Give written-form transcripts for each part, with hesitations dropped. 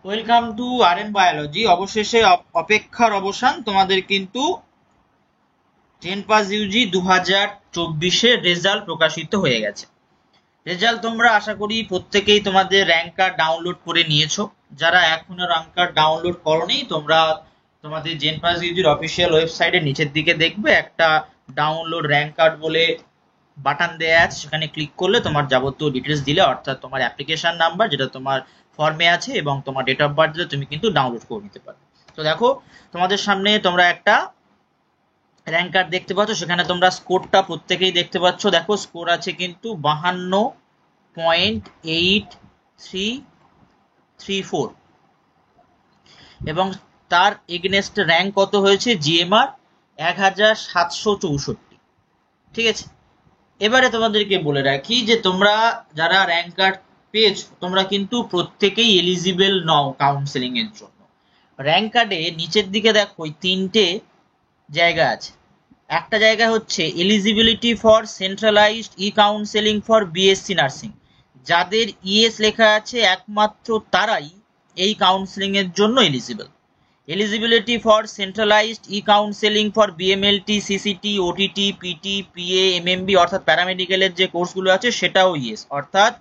Welcome to R biology. অবশেষে অপেক্ষার অবসান, তোমাদের কিন্তু 10 পাস ইউজি 2024-এর রেজাল্ট প্রকাশিত হয়ে গেছে। রেজাল্ট তোমরা আশা করি প্রত্যেকেই তোমাদের র্যাঙ্ক কার্ড ডাউনলোড করে নিয়েছো। যারা এখনো র্যাঙ্ক কার্ড ডাউনলোড করোনি, তোমরা তোমাদের 10 পাস ইউজির অফিসিয়াল ওয়েবসাইটের নিচের দিকে দেখবে একটা ডাউনলোড র্যাঙ্ক কার্ড বলে বাটন দেয়া আছে, সেখানে ক্লিক করলে তোমার যাবতীয় ডিটেলস দিলে, অর্থাৎ তোমার অ্যাপ্লিকেশন নাম্বার যেটা তোমার ফর্মে আছে এবং তোমার ডেট অফ বার্থ দিলে তুমি কিন্তু ডাউনলোড করে নিতে পারবে। তো দেখো, তোমাদের সামনে তোমরা একটা র্যাঙ্ক কার্ড দেখতে পাচ্ছ, সেখানে তোমরা স্কোরটা প্রত্যেকেই দেখতে পাচ্ছ। দেখো, স্কোর আছে কিন্তু 52.8334 এবং তার এগেনস্ট র্যাঙ্ক কত হয়েছে, জিএমআর 1764। ঠিক আছে, এবারে তোমাদেরকে বলে রাখি যে তোমরা যারা র্যাঙ্ক কার্ড পেয়েছো, তোমরা কিন্তু প্রত্যেকেই এলিজিবল নও কাউন্সেলিং এর জন্য। র্যাঙ্ক কার্ডে নিচের দিকে দেখো তিনটে জায়গা আছে। একটা জায়গা হচ্ছে eligibility for centralised E counselling for BSc nursing. যাদের ইএস লেখা আছে একমাত্র তারাই এই কাউন্সেলিং এর জন্য eligible. Eligibility for centralised E counselling for BMLT, CCT, OTT, PT, PA, MMB অর্থাৎ প্যারামেডিক্যালের যে কোর্সগুলো আছে সেটাও ইয়েস। অর্থাৎ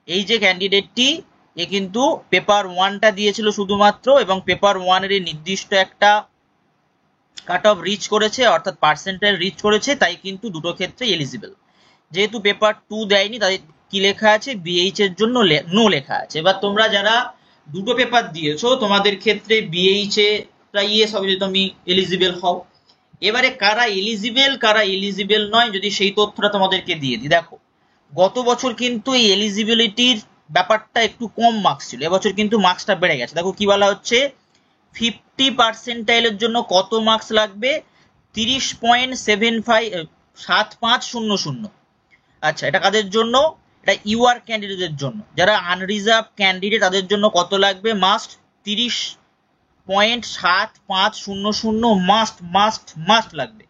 এই যে ক্যান্ডিডেটটি, এ কিন্তু পেপার ওয়ানটা দিয়েছিল শুধুমাত্র এবং পেপার ওয়ানের নির্দিষ্ট একটা কাট অফ রিচ করেছে, অর্থাৎ পার্সেন্টেজ রিচ করেছে, তাই কিন্তু দুটো ক্ষেত্রে এলিজিবল। যেহেতু পেপার টু দেয়নি, তাদের কি লেখা আছে, বিএইচ এর জন্য নো লেখা আছে। এবার তোমরা যারা দুটো পেপার দিয়েছো, তোমাদের ক্ষেত্রে বিএইচ এ ইয়েস হবে যদি তুমি এলিজিবল হও। এবারে কারা এলিজিবল নয়, যদি সেই তথ্যটা তোমাদেরকে দিয়ে দিই। দেখো, গত বছর কিন্তু এই এলিজিবিলিটির ব্যাপারটা একটু কম মার্কস ছিল, এবছর কিন্তু মার্কসটা বেড়ে গেছে। দেখো কি বলা হচ্ছে, 50% জন্য কত মার্কস লাগবে, 30.7500। আচ্ছা, এটা কাদের জন্য, এটা ইউআর ক্যান্ডিডেটদের জন্য। যারা আনরিজার্ভ ক্যান্ডিডেট তাদের জন্য কত লাগবে, মাস্ট 30.7500 মাস্ট লাগবে,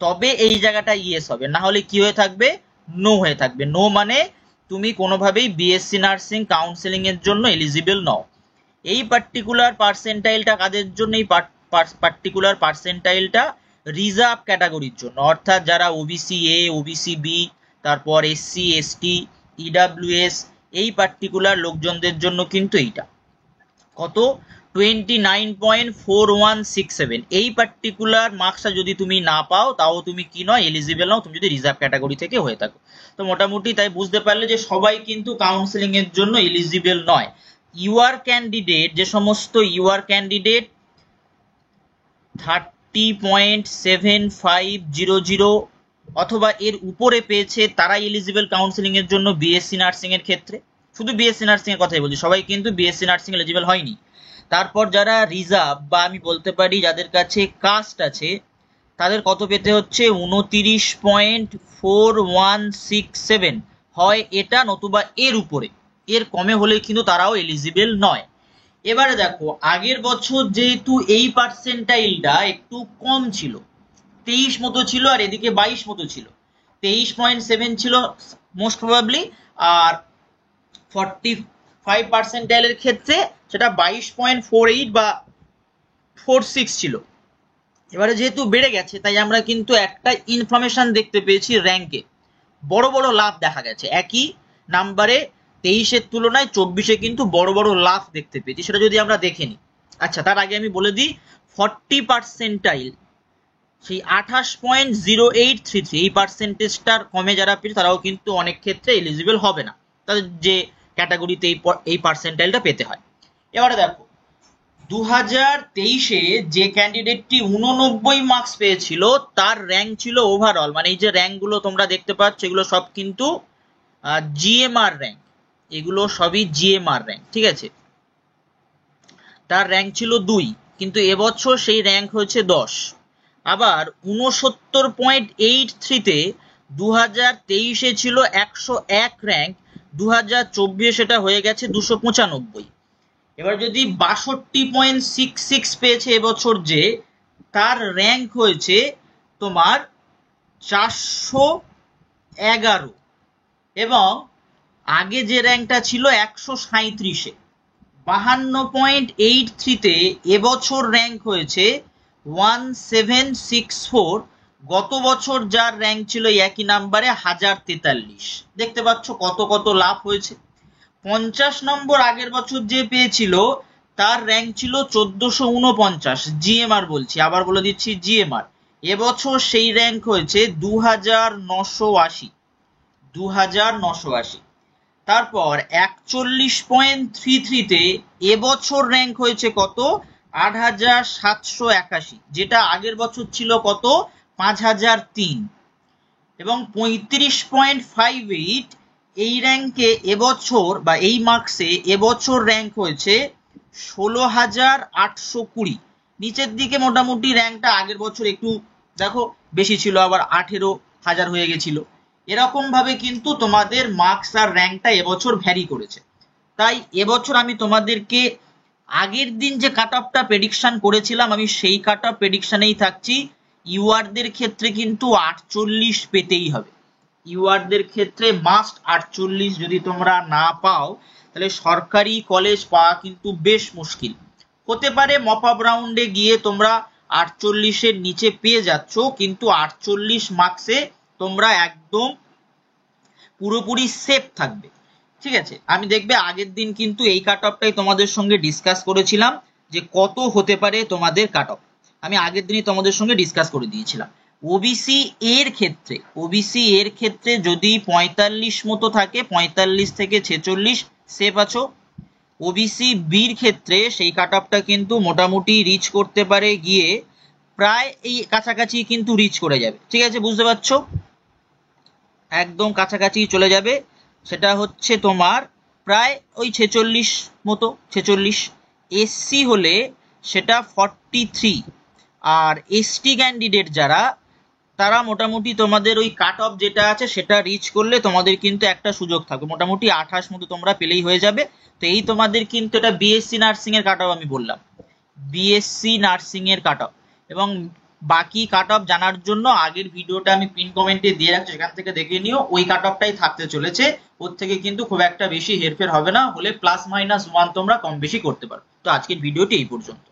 তবে এই জায়গাটা ইয়েস হবে, না হলে কি হয়ে থাকবে, নো হয়ে থাকবে। নো মানে তুমি কোনোভাবেই বিএসসি নার্সিং কাউন্সেলিং এর জন্য এলিজিবল নও। এই পার্টিকুলার পার্সেন্টাইলটা কাদের জন্য, এই পার্টিকুলার পার্সেন্টাইলটা রিজার্ভ ক্যাটাগরির জন্য, অর্থাৎ যারা ওবিসি এ, ওবিসি বি, তারপর এসসি, এসটি, ইডাব্লিউএস, এই পার্টিকুলার লোকজনদের জন্য কিন্তু এইটা কত, 29.4167। এই পার্টিকুলার মার্কসটা যদি তুমি না পাও, তাও তুমি কি নয়, এলিজিবল নাও, তুমি যদি রিজার্ভ ক্যাটাগরি থেকে হয়ে থাকো। তো মোটামুটি তাই বুঝতে পারলে যে সবাই কিন্তু কাউন্সেলিং এর জন্য এলিজিবল নয়। ইউআর ক্যান্ডিডেট, যে সমস্ত ইউআর ক্যান্ডিডেট 30.7500 অথবা এর উপরে পেয়েছে, তারাই এলিজিবল কাউন্সেলিং এর জন্য বিএসসি নার্সিং এর ক্ষেত্রে। শুধু বিএসসি নার্সিং এর কথাই বলছি, সবাই কিন্তু বিএসসি নার্সিং এলিজিবল হয়নি। তারপর যারা রিজার্ভ বা আমি বলতে পারি যাদের কাছে কাস্ট আছে, তাদের কত পেতে হচ্ছে, 29.4167 হয় এটা, নতুবা এর উপরে, এর কমে হলে কিন্তু তারাও এলিজিবল নয়। এবারে দেখো, আগের বছর যেহেতু এই পার্সেন্টাইলটা একটু কম ছিল, 23 মতো ছিল, আর এদিকে 22 মতো ছিল, 23.7 ছিল মোস্ট প্রবাবলি, আর 45 পার্সেন্টাইলের ক্ষেত্রে সেটা 22.48 বা 46 ছিল। এবারে যেহেতু বেড়ে গেছে, তাই আমরা কিন্তু একটা ইনফরমেশন দেখতে পেয়েছি, র্যাঙ্কে বড় বড় লাভ দেখা গেছে। একই নাম্বারে 23-এর তুলনায় 24-এ কিন্তু বড় বড় লাভ দেখতে পেয়েছি, সেটা যদি আমরা দেখে নিই। আচ্ছা, তার আগে আমি বলে দিই, 40 পার্সেন্টাইল সেই 28.0833, এই পার্সেন্টেজটার কমে যারা পেয়েছে তারাও কিন্তু অনেক ক্ষেত্রে এলিজিবল হবে না, তাদের যে ক্যাটাগরিতে এই পার্সেন্টাইলটা পেতে হয়। এবারে দেখো, 2023-এ যে ক্যান্ডিডেটটি 89 মার্কস পেয়েছিল, তার র্যাঙ্ক ছিল ওভারঅল, মানে এই যে র্যাঙ্কগুলো তোমরা দেখতে পাচ্ছ, এগুলো সব কিন্তু জিএমআর র্যাঙ্ক, এগুলো সবই জিএমআর র্যাঙ্ক। ঠিক আছে, তার র্যাঙ্ক ছিল 2, কিন্তু এবছর সেই র্যাঙ্ক হয়েছে 10। আবার 69.83-তে 2023-এ ছিল 101 র্যাঙ্ক, 2024 সেটা হয়ে গেছে 295। এবার যদি 62.66 পেয়েছে এবছর, যে তার র্যাঙ্ক হয়েছে তোমার 411, এবং আগে যে র্যাঙ্কটা ছিল 137-এ, 52.83-তে এবছর র্যাঙ্ক হয়েছে 1764। গত বছর যার র্যাঙ্ক ছিল একই নাম্বারে 1043। দেখতে পাচ্ছ কত কত লাভ হয়েছে। 50 নম্বর আগের বছর যে পেয়েছিল তার র্যাঙ্ক ছিল 1449, জিএমআর বলছি, আবার বলে দিচ্ছি জিএমআর। এবছর সেই র্যাঙ্ক হয়েছে 2980। তারপর 41.33-তে এবছর র্যাঙ্ক হয়েছে কত, 8781, যেটা আগের বছর ছিল কত, 5003। এবং 35.58 এই র্যাঙ্কে এবছর বা এই মার্কসে এবছর র্যাঙ্ক হয়েছে 16820। নিচের দিকে মোটামুটি র্যাঙ্কটা আগের বছর একটু দেখো বেশি ছিল, আবার 18,000 হয়ে গেছিল। এরকম ভাবে কিন্তু তোমাদের মার্কস আর র্যাঙ্কটা এবছর ভ্যারি করেছে। তাই এবছর আমি তোমাদেরকে আগের দিন যে কাট অফটা প্রেডিকশন করেছিলাম আমি সেই কাট অফ প্রেডিকশনেই থাকছি। ইউআরদের ক্ষেত্রে কিন্তু 48 পেতেই হবে। ইউআরদের ক্ষেত্রে মাস্ট 48, যদি তোমরা না পাও তাহলে সরকারি কলেজ পাওয়া কিন্তু বেশ মুশকিল হতে পারে। মপ আপ রাউন্ডে গিয়ে তোমরা 48-এর নিচে পেয়ে যাচ্ছ, কিন্তু 48 মার্কসে তোমরা একদম পুরোপুরি সেফ থাকবে। ঠিক আছে, আমি দেখবে আগের দিন কিন্তু এই কাট অফটাই তোমাদের সঙ্গে ডিসকাস করেছিলাম যে কত হতে পারে তোমাদের কাট অফ, আমি আগের দিনই তোমাদের সঙ্গে ডিসকাস করে দিয়েছিলাম। ওবিসি এর ক্ষেত্রে যদি 45 মতো থাকে, 45 থেকে 46 সেফ আছো। ওবিসি বির ক্ষেত্রে সেই কাট অফটা কিন্তু মোটামুটি রিচ করতে পারে, গিয়ে প্রায় এই কাছাকাছি কিন্তু রিচ করে যাবে। ঠিক আছে, বুঝতে পারছো, একদম কাছাকাছি চলে যাবে। সেটা হচ্ছে তোমার প্রায় ওই 46 মতো, 46। এসসি হলে সেটা 43। আর এসটি ক্যান্ডিডেট যারা, তারা মোটামুটি তোমাদের ওই কাট অফ যেটা আছে সেটা রিচ করলে তোমাদের কিন্তু একটা সুযোগ থাকবে, মোটামুটি 28 মতো তোমরা পেলেই হয়ে যাবে। তো এই তোমাদের কিন্তু এটা বিএসসি নার্সিং এর কাট অফ আমি বললাম, বিএসসি নার্সিং এর কাট অফ। এবং বাকি কাট অফ জানার জন্য আগের ভিডিওটা আমি পিন কমেন্টে দিয়ে রাখছি, সেখান থেকে দেখে নিও। ওই কাট অফটাই থাকতে চলেছে, ওর থেকে কিন্তু খুব একটা বেশি হেরফের হবে না, হলে +-1 তোমরা কম বেশি করতে পারো। তো আজকের ভিডিওটি এই পর্যন্ত।